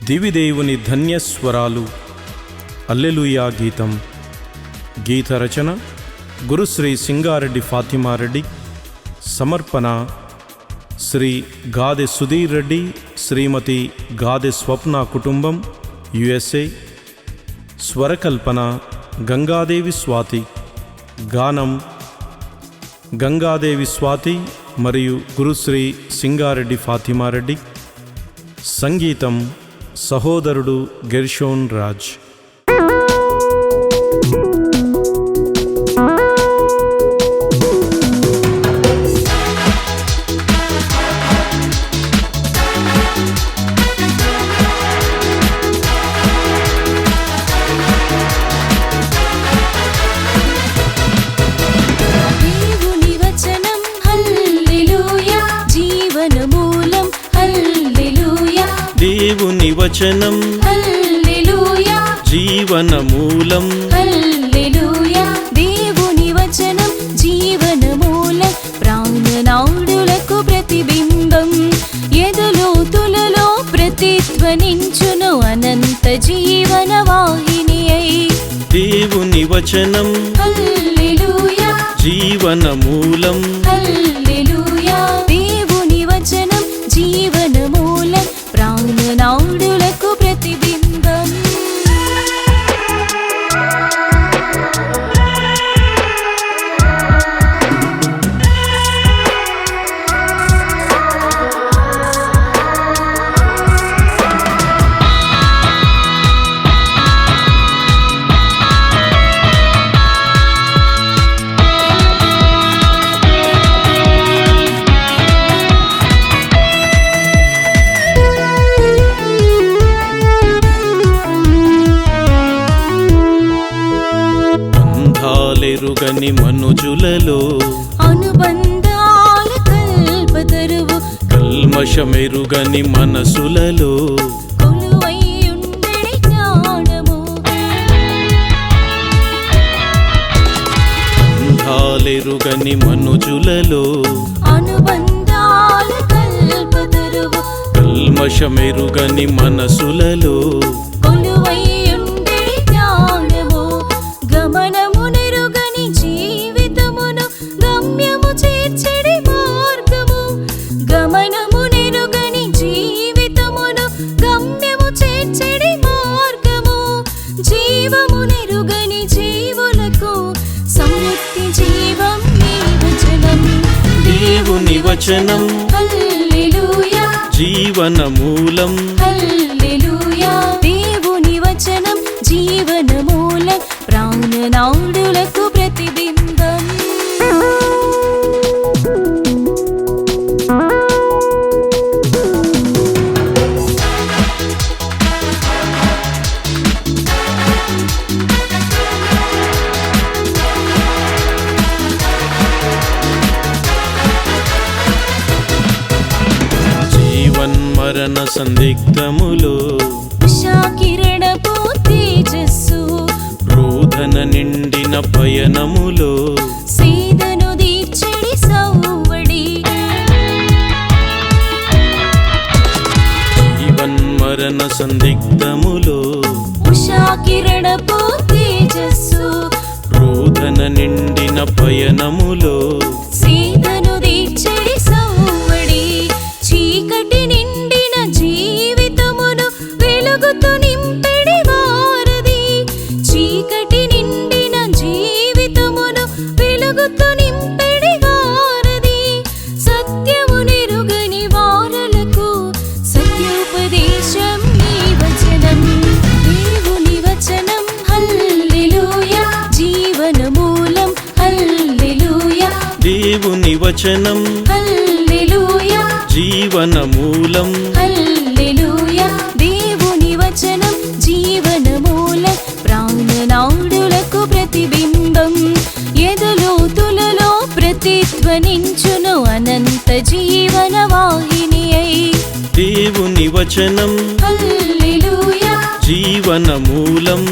దివిదేవుని ధన్యస్వరాలు హల్లెలూయా గీతం. గీత రచన గురుశ్రీ సింగారెడ్డి ఫాతిమారెడ్డి. సమర్పణ శ్రీ గాదె సుధీర్ రెడ్డి, శ్రీమతి గాదె స్వప్న కుటుంబం, USA. స్వరకల్పన గంగాదేవి స్వాతి. గానం గంగాదేవి స్వాతి మరియు గురుశ్రీ సింగారెడ్డి ఫాతిమారెడ్డి. సంగీతం సహోదరుడు గెర్షోన్ రాజ్. దేవుని వచనం హల్లెలూయా, జీవన మూలం హల్లెలూయా. దేవుని వచనం జీవన మూలం, ప్రాణనాడులకు ప్రతిబింబం, ఎదలోతులలో ప్రతిధ్వనించును అనంత జీవన వాహిని అయి. దేవుని వచనం హల్లెలూయా, జీవన మూలం హల్లెలూయా. దేవుని వచనం జీవన మూలం, ప్రాణనాడులకు ప్రతిబింబం. ఎరుగని మనుజులలో అనుబంధాల కల్పతరువు, కల్మషమెరుగని మనసులలో కొలువైయుండెడి జ్ఞానము. బంధాలెరుగని మనుజులలో అనుబంధాల కల్పతరువు, కల్మషమెరుగని మనసులలో కొలువైయుండెడి జ్ఞానము. గమనమునెరుగని జీవితమును గమ్యము చేర్చెడి మార్గము, గమనమునెరుగని జీవితమును గమ్యము చేర్చెడి మార్గము. జీవమునెరుగని జీవులకు సమృద్ధి జీవం నీ వచనం. దేవుని వచనం హల్లెలూయా, జీవన మూలం హల్లెలూయా. దేవుని వచనం జీవన మూలం, ప్రాణనాడులకు ప్రతిబింబం. జీవన్మరణ సందిగ్ధములో ఉషాకిరణపు తేజస్సు, రోదన నిండిన పయనములో సీదను దీర్చెడి సౌవడి. జీవన్మరణ సందిగ్ధములో ఉషాకిరణపు తేజస్సు, రోదన నిండిన పయనములో సీదను దీర్చెడి సౌవడి. చీకటి నిండిన జీవితమును వెలుగుతూ నింపెడి వారధి, చీకటి నిండిన జీవితమును వెలుగుతూ నింపెడి వారధి. సత్యమునెరుగని వారలకు సత్యోపదేశం నీ వచనం. దేవుని వచనం హల్లెలూయా, జీవన మూలం హల్లెలూయా. దేవుని వచనం హల్లెలూయా, జీవన మూలం హల్లెలూయా. దేవుని వచనం జీవన మూలం, ప్రాణనాడులకు ప్రతిబింబం, ఎదలోతులలో ప్రతిధ్వనించును అనంత జీవన వాహిని అయి. దేవుని వచనం హల్లెలూయా, జీవన మూలం